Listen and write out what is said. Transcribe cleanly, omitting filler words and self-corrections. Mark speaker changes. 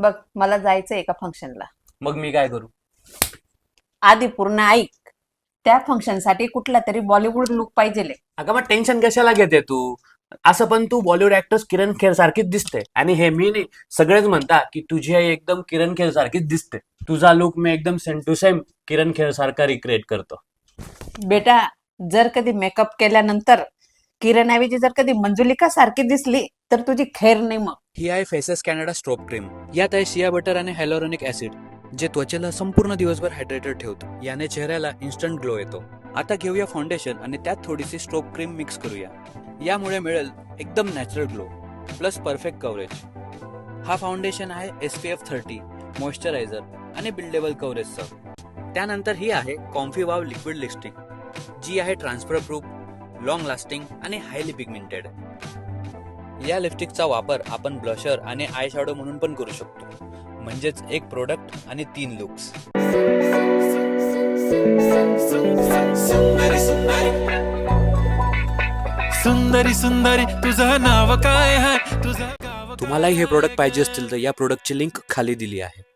Speaker 1: बघ, मला जायचंय एका फंक्शनला.
Speaker 2: मग मी काय करू?
Speaker 1: आधी पूर्ण ऐक. त्या फंक्शनसाठी कुठला तरी बॉलिवूड लुक पाहिजे.
Speaker 2: अगं मग टेन्शन कशाला घेते तू? असं पण तू बॉलिवूड ऍक्ट्रेस किरण खेर सारखीच दिसते. आणि हे मी नाही, सगळेच म्हणतात की तुझी आई एकदम किरण खेर सारखीच दिसते. तुझा लुक मी एकदम सेम टू सेम किरण खेर सारखा रिक्रिएट करतो.
Speaker 1: बेटा, जर कधी मेकअप केल्यानंतर किरण ऐवजी जर कधी मंजुलिका सारखी दिसली तर तुझी खैर नाही मग.
Speaker 3: ही आहे फेसेस कॅनडा स्ट्रोप क्रीम. यात आहे शिया बटर आणि हायलोरॉनिक ऍसिड, जे त्वचेला संपूर्ण दिवसभर हायड्रेटेड ठेवतो. याने चेहऱ्याला इन्स्टंट ग्लो येतो. आता घेऊया फाउंडेशन आणि त्यात थोडीशी स्ट्रोप क्रीम मिक्स करूया. यामुळे मिळेल एकदम natural glow plus perfect coverage. हा फाउंडेशन आहे SPF 30 मॉइश्चरायझर आणि बिल्डेबल कव्हरेजचं. त्यानंतर ही आहे कॉम्फी वाव लिक्विड लिपस्टिक, जी आहे ट्रान्सफर प्रूफ, लॉंग लास्टिंग आणि हायली पिगमेंटेड. या लिपस्टिकचा वापर आपण ब्लशर आणि आय शॅडो म्हणून पण करू शकतो. म्हणजेच एक प्रोडक्ट आणि 3 लुक्स.
Speaker 4: सुंदरी सुंदरी तुझं नाव काय आहे? तुझं गाव
Speaker 3: तुम्हालाही हे प्रोडक्ट पाहिजे असतील तर या प्रोडक्टची लिंक खाली दिली आहे.